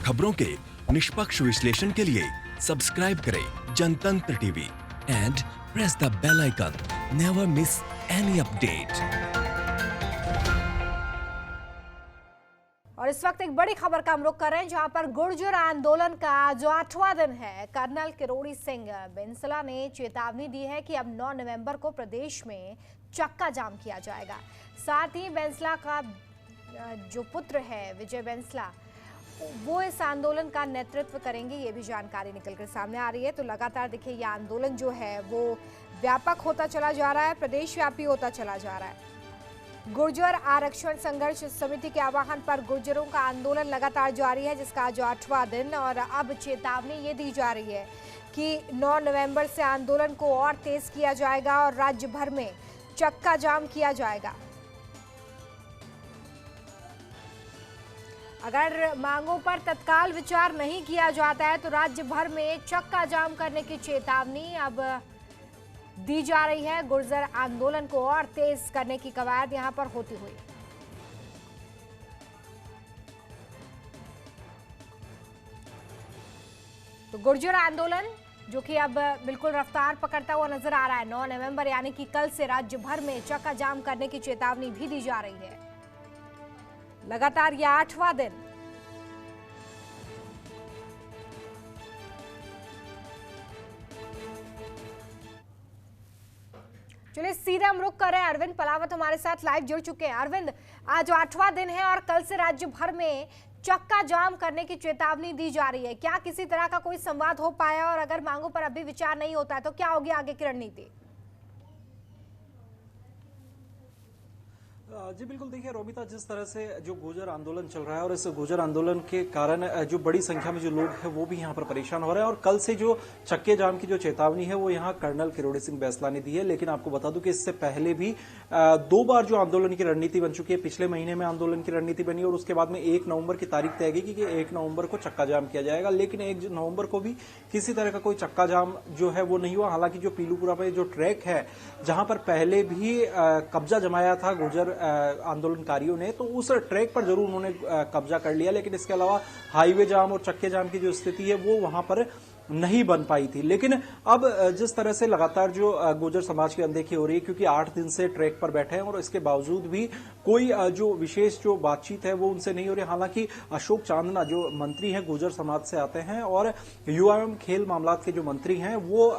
खबरों के निष्पक्ष विश्लेषण के लिए सब्सक्राइब करें Jantantra TV and press the bell icon. Never miss any update. और इस वक्त एक बड़ी खबर का हम रुख कर रहे हैं, जहां पर गुर्जर आंदोलन का जो 8वां दिन है, कर्नल किरोड़ी सिंह बेंसला ने चेतावनी दी है कि अब 9 नवंबर को प्रदेश में चक्का जाम किया जाएगा। साथ ही बेंसला का जो पुत्र है विजय बेंसला, वो इस आंदोलन का नेतृत्व करेंगे, ये भी जानकारी निकलकर सामने आ रही है। तो लगातार देखिए ये आंदोलन जो है वो व्यापक होता चला जा रहा है, प्रदेश व्यापी होता चला जा रहा है। गुर्जर आरक्षण संघर्ष समिति के आह्वान पर गुर्जरों का आंदोलन लगातार जारी है, जिसका आज 8वां दिन। और अब चेतावनी ये दी जा रही है कि 9 नवंबर से आंदोलन को और तेज किया जाएगा और राज्य भर में चक्का जाम किया जाएगा। अगर मांगों पर तत्काल विचार नहीं किया जाता है तो राज्य भर में चक्का जाम करने की चेतावनी अब दी जा रही है। गुर्जर आंदोलन को और तेज करने की कवायद यहां पर होती हुई। तो गुर्जर आंदोलन जो कि अब बिल्कुल रफ्तार पकड़ता हुआ नजर आ रहा है। 9 नवंबर यानी कि कल से राज्य भर में चक्का जाम करने की चेतावनी भी दी जा रही है। लगातार यह 8वां दिन। चलिए सीधे हम रुक कर रहे हैं, अरविंद पलावत हमारे साथ लाइव जुड़ चुके हैं। अरविंद, आज 8वां दिन है और कल से राज्य भर में चक्का जाम करने की चेतावनी दी जा रही है। क्या किसी तरह का कोई संवाद हो पाया, और अगर मांगों पर अभी विचार नहीं होता है तो क्या होगी आगे की रणनीति? जी बिल्कुल, देखिए रोमिता, जिस तरह से जो गुर्जर आंदोलन चल रहा है और इस गुर्जर आंदोलन के कारण जो बड़ी संख्या में जो लोग हैं वो भी यहाँ पर परेशान हो रहे हैं। और कल से जो चक्के जाम की जो चेतावनी है वो यहाँ कर्नल किरोड़ी सिंह बेंसला ने दी है। लेकिन आपको बता दूं कि इससे पहले भी 2 बार जो आंदोलन की रणनीति बन चुकी है। पिछले महीने में आंदोलन की रणनीति बनी और उसके बाद में 1 नवंबर की तारीख तय की कि 1 नवंबर को चक्का जाम किया जाएगा। लेकिन 1 नवंबर को भी किसी तरह का कोई चक्का जाम जो है वो नहीं हुआ। हालांकि जो पीलूपुरा पे जो ट्रैक है जहां पर पहले भी कब्जा जमाया था गुर्जर आंदोलनकारियों ने, तो उस ट्रैक पर जरूर उन्होंने कब्जा कर लिया। लेकिन इसके अलावा हाईवे जाम और चक्के जाम की जो स्थिति है वो वहां पर नहीं बन पाई थी। लेकिन अब जिस तरह से लगातार जो गुर्जर समाज की अनदेखी हो रही है, क्योंकि 8 दिन से ट्रैक पर बैठे हैं और इसके बावजूद भी कोई जो विशेष जो बातचीत है वो उनसे नहीं हो रही। हालांकि अशोक चांदना जो मंत्री हैं गुर्जर समाज से आते हैं और युवा एवं खेल मामलात के जो मंत्री हैं वो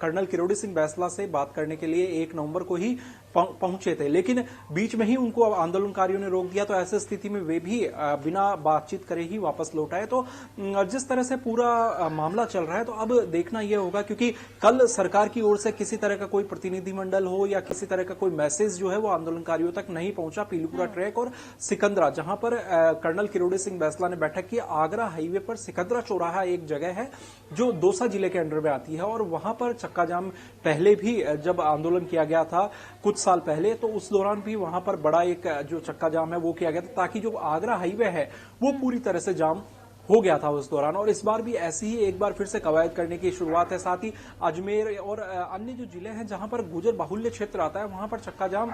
कर्नल किरोड़ी सिंह बेंसला से बात करने के लिए 1 नवंबर को ही पहुंचे थे। लेकिन बीच में ही उनको आंदोलनकारियों ने रोक दिया। तो ऐसी स्थिति में वे भी बिना बातचीत करे ही वापस लौट आए। तो जिस तरह से पूरा मामला चल रहा है, तो अब देखना यह होगा, क्योंकि कल सरकार की ओर से किसी तरह का कोई प्रतिनिधिमंडल हो या किसी तरह का कोई मैसेज जो है वो आंदोलनकारियों तक नहीं पहुंचा। पीलूपुरा ट्रैक और सिकंदरा, जहां पर कर्नल किरोड़ी सिंह बेंसला ने बैठक की, आगरा हाईवे पर सिकंदरा चौराहा एक जगह है जो दौसा जिले के अंडर में आती है। और वहां पर चक्का जाम पहले भी जब आंदोलन किया गया था कुछ साल पहले, तो उस दौरान भी वहां पर बड़ा एक जो चक्का जाम है वो किया गया था, ताकि जो आगरा हाईवे है वो पूरी तरह से जाम हो गया था उस दौरान। और इस बार भी ऐसी ही एक बार फिर से कवायद करने की शुरुआत है। साथ ही अजमेर और अन्य जो जिले हैं जहां पर गुर्जर बाहुल्य क्षेत्र आता है वहां पर चक्का जाम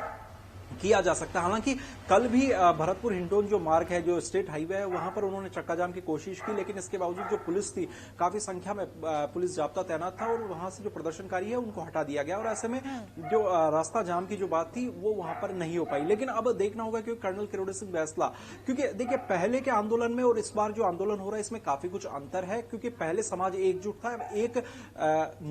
किया जा सकता है। हालांकि कल भी भरतपुर हिंडौन जो मार्ग है, जो स्टेट हाईवे है, वहां पर उन्होंने चक्का जाम की कोशिश की। लेकिन इसके बावजूद जो पुलिस थी, काफी संख्या में पुलिस जाब्ता तैनात था और वहां से जो प्रदर्शनकारी है उनको हटा दिया गया। और ऐसे में जो रास्ता जाम की जो बात थी वो वहां पर नहीं हो पाई। लेकिन अब देखना होगा कि कर्नल किरोड़ी सिंह बेंसला, क्योंकि देखिए पहले के आंदोलन में और इस बार जो आंदोलन हो रहा है इसमें काफी कुछ अंतर है। क्योंकि पहले समाज एकजुट था, एक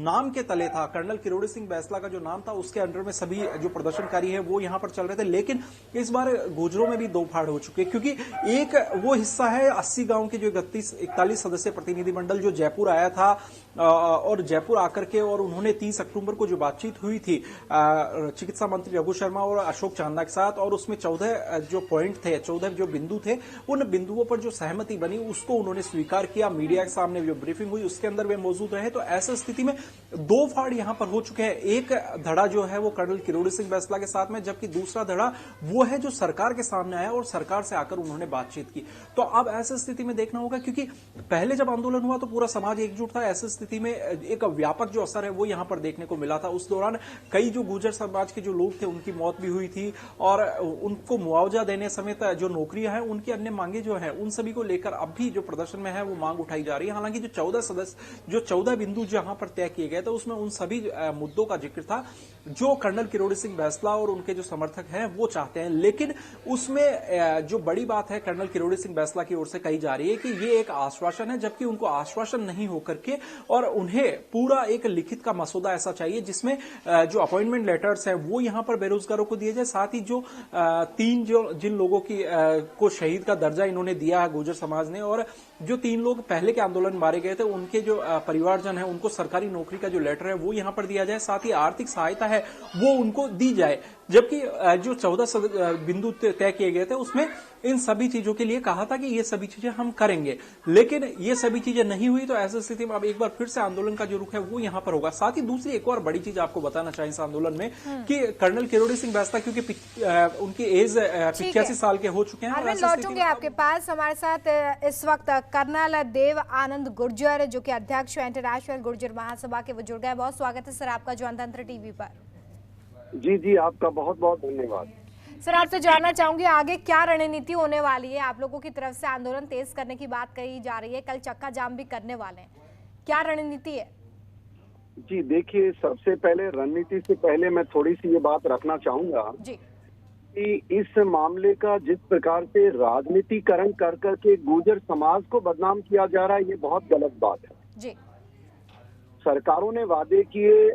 नाम के तले था, कर्नल किरोड़ी सिंह बेंसला का जो नाम था उसके अंडर में सभी जो प्रदर्शनकारी है वो यहां पर चल रहे थे। लेकिन इस बार गुर्जरों में भी 2 फाड़ हो चुके, क्योंकि एक वो हिस्सा है 80 गांव के जो 41 सदस्य प्रतिनिधिमंडल जो जयपुर आया था और जयपुर आकर के और उन्होंने 30 अक्टूबर को जो बातचीत हुई थी चिकित्सा मंत्री रघु शर्मा और अशोक चांदना के साथ, और उसमें 14 जो पॉइंट थे, 14 जो बिंदु थे, उन बिंदुओं पर जो सहमति बनी उसको उन्होंने स्वीकार किया। मीडिया के सामने जो ब्रीफिंग हुई उसके अंदर वे मौजूद रहे। तो ऐसी स्थिति में 2 फाड़ यहां पर हो चुके हैं। एक धड़ा जो है वो कर्नल किरोड़ी सिंह बेंसला के साथ में, जबकि दूसरा दूसरा धड़ा वो है जो सरकार के सामने आया और सरकार से आकर उन्होंने बातचीत की। तो अब ऐसी स्थिति में देखना होगा, क्योंकि पहले जब आंदोलन हुआ तो पूरा समाज एकजुट था। ऐसी स्थिति में एक व्यापक जो असर है वो यहां पर देखने को मिला था। उस दौरान कई जो गुर्जर समाज के जो लोग थे उनकी मौत भी हुई थी और उनको मुआवजा देने समेत जो नौकरियां हैं, उनकी अन्य मांगे जो है उन सभी को लेकर अब भी जो प्रदर्शन में है वो मांग उठाई जा रही है। हालांकि जो 14 बिंदु जहां पर तय किए गए थे उसमें उन सभी मुद्दों का जिक्र था जो कर्नल किरोड़ी सिंह बैंसला और उनके जो समर्थक हैं वो चाहते हैं। लेकिन उसमें जो बड़ी बात है कर्नल किरोड़ी सिंह बैंसला की ओर से कही जा रही है कि ये एक आश्वासन है, जबकि उनको आश्वासन नहीं होकर के और उन्हें पूरा एक लिखित का मसौदा ऐसा चाहिए जिसमें जो अपॉइंटमेंट लेटर्स हैं वो यहां पर बेरोजगारों को दिए जाए। साथ ही जो जिन लोगों की को शहीद का दर्जा इन्होंने दिया है गुर्जर समाज ने, और जो 3 लोग पहले के आंदोलन मारे गए थे उनके जो परिवारजन है उनको सरकारी नौकरी का जो लेटर है वो यहां पर दिया जाए। साथ ही आर्थिक सहायता है वो उनको दी जाए। जबकि जो 14 बिंदु तय किए गए थे उसमें इन सभी चीजों के लिए कहा था कि ये सभी चीजें हम करेंगे, लेकिन ये सभी चीजें नहीं हुई। तो ऐसी स्थिति में अब एक बार फिर से आंदोलन का जो रुख है वो यहां पर होगा। साथ ही दूसरी एक और बड़ी चीज आपको बताना चाहिए इस आंदोलन में कि कर्नल किरोड़ी सिंह बैंसला क्योंकि उनकी एज 85 साल के हो चुके हैं। लौटूंगे आपके पास। हमारे साथ इस वक्त कर्नल देव आनंद गुर्जर जो कि अध्यक्ष इंटरनेशनल गुर्जर महासभा के, वो जुड़ गए। बहुत स्वागत है सर आपका जनतंत्र टीवी पर। जी, आपका बहुत बहुत धन्यवाद। सर आपसे जानना चाहूंगी आगे क्या रणनीति होने वाली है? आप लोगों की तरफ से आंदोलन तेज करने की बात कही जा रही है, कल चक्का जाम भी करने वाले हैं, क्या रणनीति है? जी देखिए, सबसे पहले रणनीति से पहले मैं थोड़ी सी ये बात रखना चाहूंगा जी कि इस मामले का जिस प्रकार से राजनीतिकरण कर करके गुर्जर समाज को बदनाम किया जा रहा है, ये बहुत गलत बात है। जी सरकारों ने वादे किए,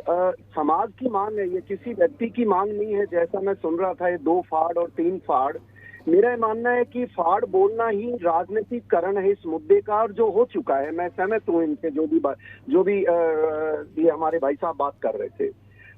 समाज की मांग है, ये किसी व्यक्ति की मांग नहीं है। जैसा मैं सुन रहा था ये 2 फाड़ और 3 फाड़, मेरा मानना है कि फाड़ बोलना ही राजनीतिकरण है इस मुद्दे का, और जो हो चुका है। मैं सहमत हूँ इनसे जो भी ये हमारे भाई साहब बात कर रहे थे।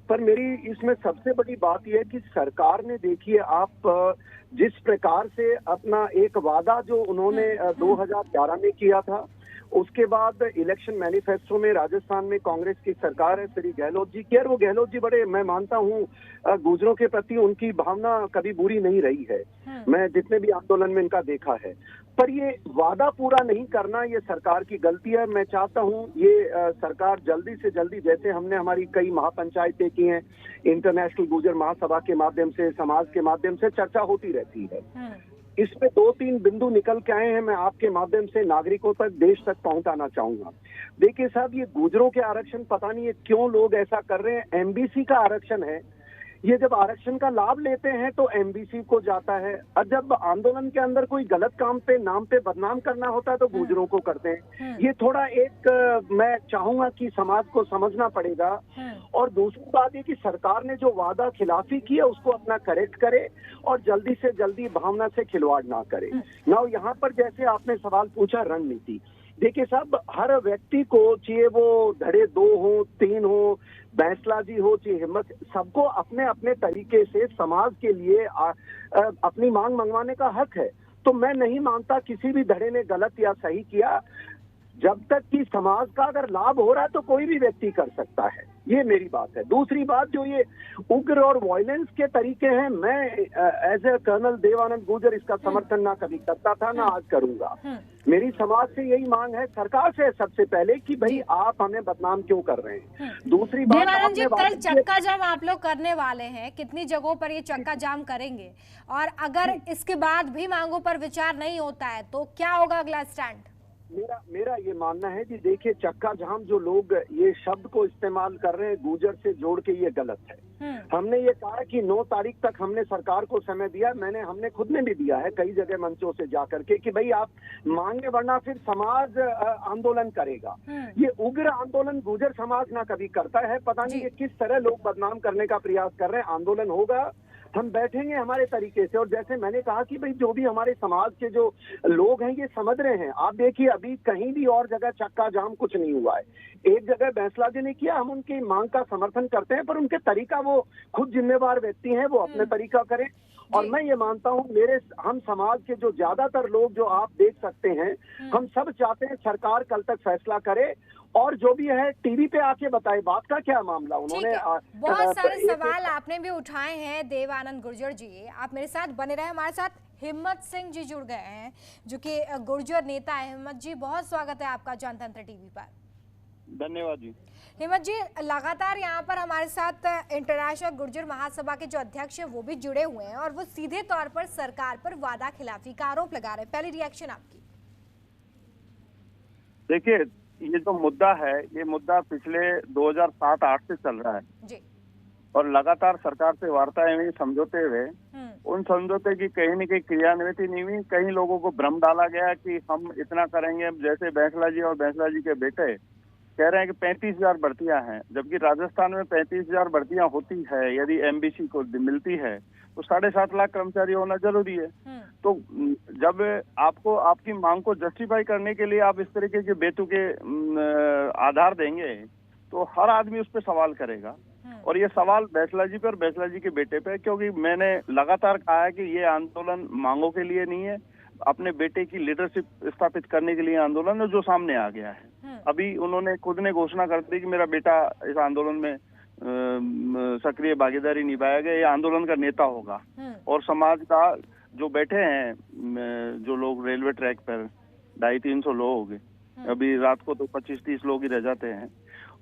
पर मेरी इसमें सबसे बड़ी बात यह है कि सरकार ने, देखिए आप जिस प्रकार से अपना एक वादा जो उन्होंने 2011 में किया था, उसके बाद इलेक्शन मैनिफेस्टो में राजस्थान में कांग्रेस की सरकार है, श्री गहलोत जी की, और वो गहलोत जी बड़े, मैं मानता हूँ गुर्जरों के प्रति उनकी भावना कभी बुरी नहीं रही है, मैं जितने भी आंदोलन में इनका देखा है। पर ये वादा पूरा नहीं करना ये सरकार की गलती है। मैं चाहता हूँ ये सरकार जल्दी से जल्दी, जैसे हमने हमारी कई महापंचायतें की हैं, इंटरनेशनल गुर्जर महासभा के माध्यम से, समाज के माध्यम से चर्चा होती रहती है, इसमें 2-3 बिंदु निकल के आए हैं, मैं आपके माध्यम से नागरिकों तक, देश तक पहुंचाना चाहूंगा। देखिए साहब, ये गुर्जरों के आरक्षण, पता नहीं है क्यों लोग ऐसा कर रहे हैं। एमबीसी का आरक्षण है, ये जब आरक्षण का लाभ लेते हैं तो एमबीसी को जाता है, और जब आंदोलन के अंदर कोई गलत काम पे, नाम पे बदनाम करना होता है तो गुर्जरों को करते हैं। ये थोड़ा एक मैं चाहूंगा कि समाज को समझना पड़ेगा। और दूसरी बात ये कि सरकार ने जो वादा खिलाफी की है उसको अपना करेक्ट करे और जल्दी से जल्दी भावना से खिलवाड़ ना करे। ना यहाँ पर जैसे आपने सवाल पूछा रणनीति, देखिए साहब, हर व्यक्ति को, चाहे वो धड़े 2 हो, 3 हो, बैंसला जी हो, चाहे हिम्मत, सबको अपने अपने तरीके से समाज के लिए अपनी मांग मंगवाने का हक है। तो मैं नहीं मानता किसी भी धड़े ने गलत या सही किया। जब तक कि समाज का अगर लाभ हो रहा है तो कोई भी व्यक्ति कर सकता है, ये मेरी बात है। दूसरी बात, जो ये उग्र और वायलेंस के तरीके हैं, मैं as a colonel Devanand Gurjar इसका समर्थन ना कभी करता था, ना आज करूंगा। मेरी समाज से यही मांग है, सरकार से सबसे पहले, कि भाई आप हमें बदनाम क्यों कर रहे हैं। दूसरी बात, देवानंद जी, कल चक्का जाम आप लोग करने वाले हैं, कितनी जगहों पर ये चक्का जाम करेंगे? और अगर इसके बाद भी मांगों पर विचार नहीं होता है तो क्या होगा अगला स्टैंड? मेरा ये मानना है कि देखिए, चक्का जाम जो लोग ये शब्द को इस्तेमाल कर रहे हैं गुर्जर से जोड़ के, ये गलत है। हमने ये कहा कि 9 तारीख तक हमने सरकार को समय दिया, हमने खुद ने भी दिया है कई जगह मंचों से जाकर के, कि भाई आप मांगे वरना फिर समाज आंदोलन करेगा। ये उग्र आंदोलन गुर्जर समाज ना कभी करता है, पता नहीं ये किस तरह लोग बदनाम करने का प्रयास कर रहे हैं। आंदोलन होगा, हम बैठेंगे हमारे तरीके से, और जैसे मैंने कहा कि भाई जो भी हमारे समाज के जो लोग हैं ये समझ रहे हैं। आप देखिए, अभी कहीं भी और जगह चक्का जाम कुछ नहीं हुआ है, एक जगह बैंसला जी ने किया, हम उनकी मांग का समर्थन करते हैं, पर उनके तरीका, वो खुद जिम्मेवार व्यक्ति हैं, वो अपने तरीका करें। और मैं ये मानता हूँ, हम समाज के जो ज्यादातर लोग जो आप देख सकते हैं, हम सब चाहते हैं सरकार कल तक फैसला करे और जो भी है टीवी पे आके बताए बात का क्या मामला। उन्होंने बहुत सारे सवाल आपने भी उठाए हैं देवानंद गुर्जर जी, आप मेरे साथ बने रहे। हमारे साथ हिम्मत सिंह जी जुड़ गए हैं जो कि गुर्जर नेता है। हिम्मत जी, बहुत स्वागत है आपका जनतंत्र टीवी पर। धन्यवाद जी। हिम्मत जी, लगातार यहाँ पर हमारे साथ इंटरनेशनल गुर्जर महासभा के जो अध्यक्ष हैं वो भी जुड़े हुए हैं और वो सीधे तौर पर सरकार पर वादा खिलाफी का आरोप लगा रहे हैं। पहली रिएक्शन आपकी। देखिए, ये जो मुद्दा है, ये मुद्दा पिछले 2007-8 से चल रहा है जी। और लगातार सरकार से वार्ताएं हुई, समझौते हुए, उन समझौते की कहीं न कहीं क्रियान्वित नहीं हुई। कई लोगों को भ्रम डाला गया कि हम इतना करेंगे। जैसे बैंसला जी और बैंसला जी के बेटे कह रहे हैं कि 35,000 भर्तियां हैं, जबकि राजस्थान में 35,000 भर्तियां होती है यदि एमबीसी को मिलती है तो 7.5 लाख कर्मचारी होना जरूरी है। तो जब आपको आपकी मांग को जस्टिफाई करने के लिए आप इस तरीके के बेतुके आधार देंगे तो हर आदमी उस पर सवाल करेगा। और ये सवाल बैंसला जी पे और बैंसला जी के बेटे पे, क्योंकि मैंने लगातार कहा है कि ये आंदोलन मांगों के लिए नहीं है, अपने बेटे की लीडरशिप स्थापित करने के लिए आंदोलन है, जो सामने आ गया है। अभी उन्होंने खुद ने घोषणा कर दी कि मेरा बेटा इस आंदोलन में सक्रिय भागीदारी निभाएगा, ये आंदोलन का नेता होगा। और समाज का जो बैठे हैं जो लोग रेलवे ट्रैक पर 250-300 लोग, अभी रात को तो 25-30 लोग ही रह जाते हैं।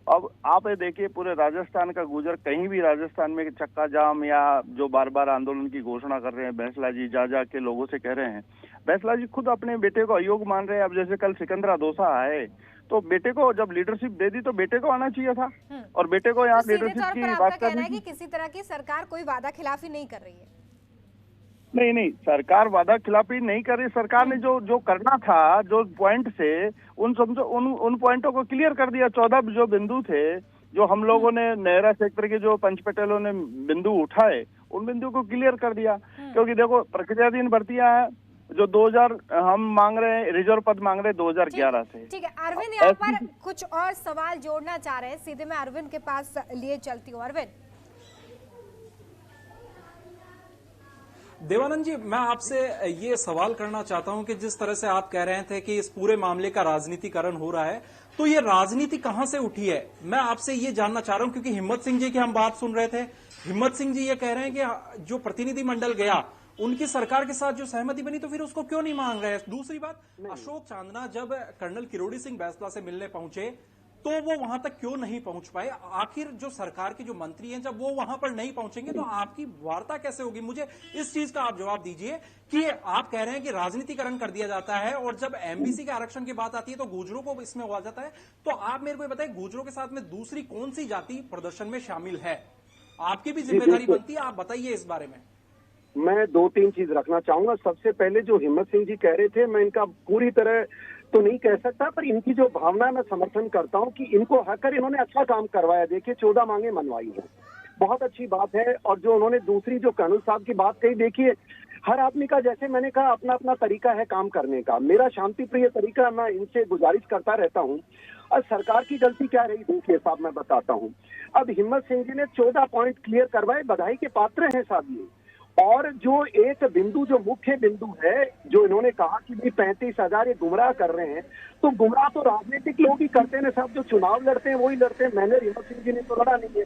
अब आप ये देखिए, पूरे राजस्थान का गुजर, कहीं भी राजस्थान में चक्का जाम या जो बार बार आंदोलन की घोषणा कर रहे हैं बैंसला जी, जा के लोगों से कह रहे हैं। बैंसला जी खुद अपने बेटे को अयोग्य मान रहे हैं। अब जैसे कल सिकंदरा दोसा आए तो बेटे को जब लीडरशिप दे दी तो बेटे को आना चाहिए था और बेटे को यहाँ लीडरशिप की बात करनी है कि किसी तरह की सरकार कोई वादा खिलाफी नहीं कर रही है। नहीं, सरकार वादा खिलाफी नहीं कर रही। सरकार ने जो करना था, जो पॉइंट से उन पॉइंटों को क्लियर कर दिया। 14 जो बिंदु थे, जो हम लोगों ने नेहरा सेक्टर के जो पंच पटेलों ने बिंदु उठाए, उन बिंदु को क्लियर कर दिया। क्योंकि देखो, प्रक्रियाधीन भर्तियां हैं जो 2000 हम मांग रहे हैं, रिजर्व पद मांग रहे हैं 2011 से। ठीक है, अरविंद यहाँ पर कुछ और सवाल जोड़ना चाह रहे हैं, सीधे मैं अरविंद के पास लिए चलती हूँ। अरविंद। देवानंद जी, मैं आपसे ये सवाल करना चाहता हूं कि जिस तरह से आप कह रहे थे कि इस पूरे मामले का राजनीतिकरण हो रहा है, तो ये राजनीति कहां से उठी है? मैं आपसे ये जानना चाह रहा हूं, क्योंकि हिम्मत सिंह जी की हम बात सुन रहे थे। हिम्मत सिंह जी ये कह रहे हैं कि जो प्रतिनिधि मंडल गया, उनकी सरकार के साथ जो सहमति बनी, तो फिर उसको क्यों नहीं मांग रहे? दूसरी बात, अशोक चांदना जब कर्नल किरोड़ी सिंह बैंसला से मिलने पहुंचे तो वो वहां तक क्यों नहीं पहुंच पाए? आखिर जो सरकार के जो मंत्री हैं, जब वो वहां पर नहीं पहुंचेंगे तो आपकी वार्ता कैसे होगी? मुझे इस चीज का आप जवाब दीजिए कि आप कह रहे हैं कि राजनीतिकरण कर दिया जाता है और जब एमबीसी के आरक्षण की बात आती है तो गुर्जरों को इसमें हो जाता है। तो आप मेरे को बताइए, गुर्जरों के साथ में दूसरी कौन सी जाति प्रदर्शन में शामिल है? आपकी भी जिम्मेदारी बनती है, आप बताइए इस बारे में। मैं 2-3 चीज रखना चाहूंगा। सबसे पहले जो हिम्मत सिंह जी कह रहे थे, मैं इनका पूरी तरह तो नहीं कह सकता, पर इनकी जो भावना है मैं समर्थन करता हूं कि इनको हकर इन्होंने अच्छा काम करवाया। देखिए, 14 मांगे मनवाई है, बहुत अच्छी बात है। और जो उन्होंने दूसरी जो कर्नल साहब की बात कही, देखिए हर आदमी का, जैसे मैंने कहा, अपना अपना तरीका है काम करने का। मेरा शांति प्रिय तरीका, मैं इनसे गुजारिश करता रहता हूँ। और सरकार की गलती क्या रही, देखिए साहब मैं बताता हूँ। अब हिम्मत सिंह जी ने 14 पॉइंट क्लियर करवाए, बधाई के पात्र हैं साहब ये। और जो एक बिंदु, जो मुख्य बिंदु है, जो इन्होंने कहा कि भी 35,000 ये गुमराह कर रहे हैं, तो गुमराह तो राजनीतिक लोग ही करते हैं साहब। जो चुनाव लड़ते हैं वही लड़ते हैं। मैंने हिम्मत सिंह जी ने तो लड़ा नहीं है।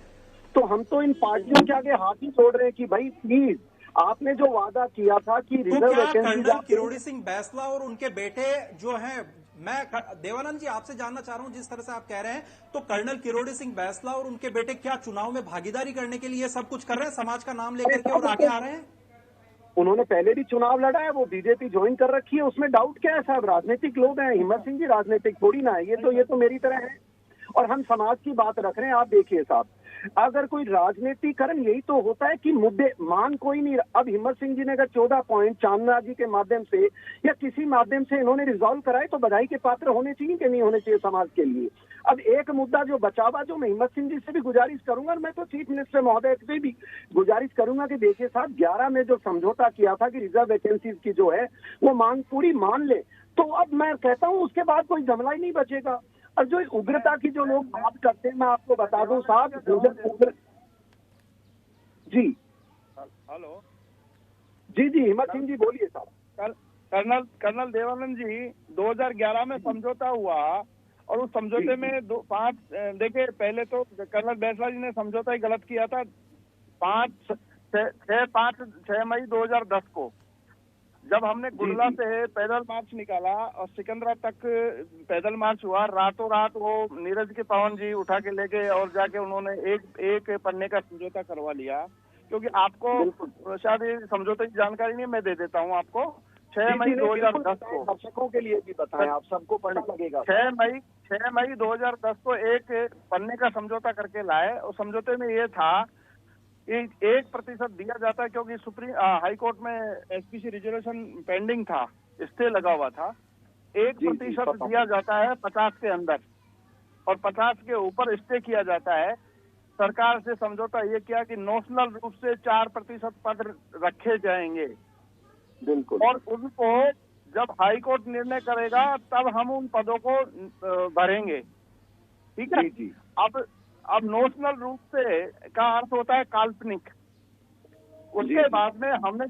तो हम तो इन पार्टियों के आगे हाथ ही छोड़ रहे हैं कि भाई प्लीज, आपने जो वादा किया था कि रिजर्व कर्नल किरोड़ी सिंह बैंसला और उनके बेटे जो हैं, मैं देवानंद जी आपसे जानना चाह रहा हूं, जिस तरह से आप कह रहे हैं, तो कर्नल किरोड़ी सिंह बैंसला और उनके बेटे क्या चुनाव में भागीदारी करने के लिए सब कुछ कर रहे हैं, समाज का नाम लेकर के, और आगे आ रहे हैं? उन्होंने पहले भी चुनाव लड़ा है, वो बीजेपी ज्वाइन कर रखी है, उसमें डाउट क्या है साहब? राजनीतिक लोग हैं। हिम्मत सिंह जी राजनीतिक थोड़ी ना है, ये तो मेरी तरह है। और हम समाज की बात रख रहे हैं। आप देखिए साहब, अगर कोई राजनीतिकरण यही तो होता है कि मुद्दे मान कोई नहीं। अब हिम्मत सिंह जी ने अगर 14 पॉइंट चांदना जी के माध्यम से या किसी माध्यम से इन्होंने रिजॉल्व कराए, तो बधाई के पात्र होने चाहिए कि नहीं होने चाहिए समाज के लिए। अब एक मुद्दा जो बचा हुआ, जो मैं हिम्मत सिंह जी से भी गुजारिश करूंगा, और मैं तो चीफ मिनिस्टर महोदय से भी गुजारिश करूंगा कि देखिए साहब, 11 में जो समझौता किया था कि रिजर्व वैकेंसीज की जो है वो मांग पूरी मान ले, तो अब मैं कहता हूं उसके बाद कोई जमला ही नहीं बचेगा। और जो उग्रता की जो लोग बात करते हैं, मैं आपको बता दूं साहब, जी हेलो, जी हिम्मत सिंह जी बोलिए साहब। कर्नल देवानंद जी, 2011 में समझौता हुआ, और उस समझौते में देखिए, पहले तो कर्नल बैंसला जी ने समझौता ही गलत किया था। 6 मई 2010 को जब हमने गुडला से पैदल मार्च निकाला और सिकंदरा तक पैदल मार्च हुआ, रातों रात वो नीरज के पवन जी उठा के ले गए और जाके उन्होंने एक पन्ने का समझौता करवा लिया। क्योंकि आपको शायद ये समझौते की जानकारी नहीं, मैं दे देता हूँ आपको। 6 मई 2010 को, दर्शकों के लिए भी बताएं, आप सबको पढ़ना लगेगा। 6 मई 2010 को एक पन्ने का समझौता करके लाए। और समझौते में ये था कि 1% दिया जाता है, क्योंकि सुप्रीम हाई कोर्ट में एसपीसी रिजर्वेशन पेंडिंग था, स्टे लगा हुआ था। 1% दिया जाता है 50 के अंदर, और 50 के ऊपर स्टे किया जाता है। सरकार से समझौता ये किया कि नोशनल रूप से 4% पद रखे जाएंगे, बिल्कुल, और उनको जब हाई कोर्ट निर्णय करेगा तब हम उन पदों को भरेंगे। ठीक है जी। अब नोशनल रूप से का अर्थ होता है काल्पनिक। उसके बाद में हमने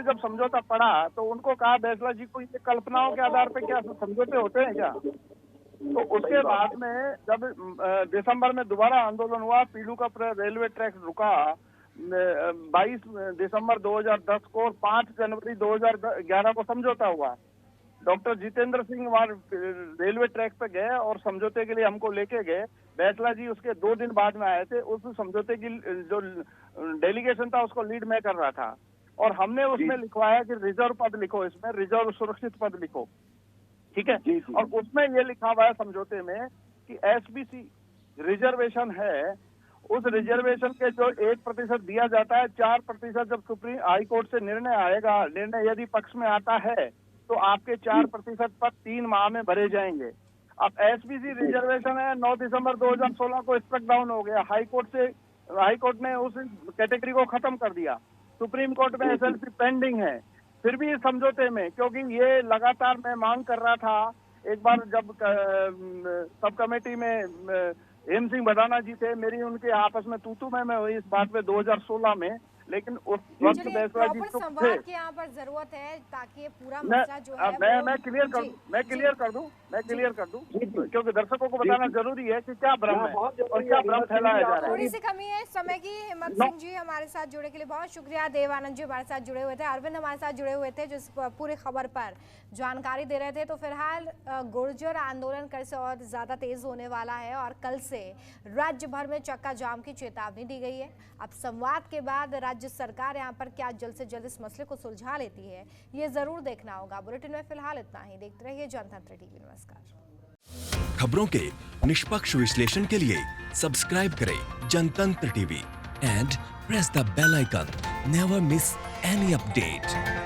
जब समझौता पढ़ा तो उनको कहा, बैंसला जी को ये कल्पनाओं के आधार पे क्या समझौते होते हैं क्या? तो उसके बाद में जब दिसंबर में दोबारा आंदोलन हुआ, पीलू का रेलवे ट्रैक रुका 22 दिसंबर 2010 को, और 5 जनवरी 2011 को समझौता हुआ। डॉक्टर जितेंद्र सिंह वहां रेलवे ट्रैक पे गए और समझौते के लिए हमको लेके गए। बैंसला जी उसके 2 दिन बाद में आए थे। उस समझौते की जो डेलीगेशन था उसको लीड मैं कर रहा था, और हमने उसमें लिखवाया कि रिजर्व पद लिखो, इसमें रिजर्व सुरक्षित पद लिखो। ठीक है, और उसमें ये लिखा हुआ है समझौते में कि एसबीसी रिजर्वेशन है, उस रिजर्वेशन के जो 1% दिया जाता है, 4% जब सुप्रीम हाई कोर्ट से निर्णय आएगा, निर्णय यदि पक्ष में आता है तो आपके 4% पद 3 माह में भरे जाएंगे। अब एसबीसी रिजर्वेशन है, 9 दिसंबर 2016 को स्ट्रक डाउन हो गया। हाई कोर्ट ने उस कैटेगरी को खत्म कर दिया। सुप्रीम कोर्ट में एसएलपी पेंडिंग है। फिर भी इस समझौते में, क्योंकि ये लगातार मैं मांग कर रहा था, एक बार जब सब कमेटी में हेम सिंह भदाना जी थे, मेरी उनके आपस में तू मैं हुई इस बात पे 2016 में, लेकिन उस वक्त बैंसला जी चुप थे। यहाँ पर जरूरत है ताकि ये पूरा मसला जो है मैं क्लियर कर दूं, क्योंकि दर्शकों को बताना जरूरी है कि क्या भ्रम है और क्या भ्रम फैलाया जा रहा है। थोड़ी सी कमी है समय की। हिम्मत सिंह जी हमारे साथ जुड़े के लिए बहुत शुक्रिया। देवानंद जी हमारे साथ जुड़े हुए थे, अरविंद हमारे साथ जुड़े हुए थे, जो पूरी खबर पर जानकारी दे रहे थे। तो फिलहाल गुर्जर आंदोलन कल से और ज्यादा तेज होने वाला है, और कल से राज्य भर में चक्का जाम की चेतावनी दी गई है। अब संवाद के बाद राज्य सरकार यहाँ पर क्या जल्द से जल्द इस मसले को सुलझा लेती है, ये जरूर देखना होगा। बुलेटिन में फिलहाल इतना ही। देखते रहिए जनतंत्र टीवी। नमस्कार। खबरों के निष्पक्ष विश्लेषण के लिए सब्सक्राइब करें Jantantra TV and press the bell icon. Never miss any update.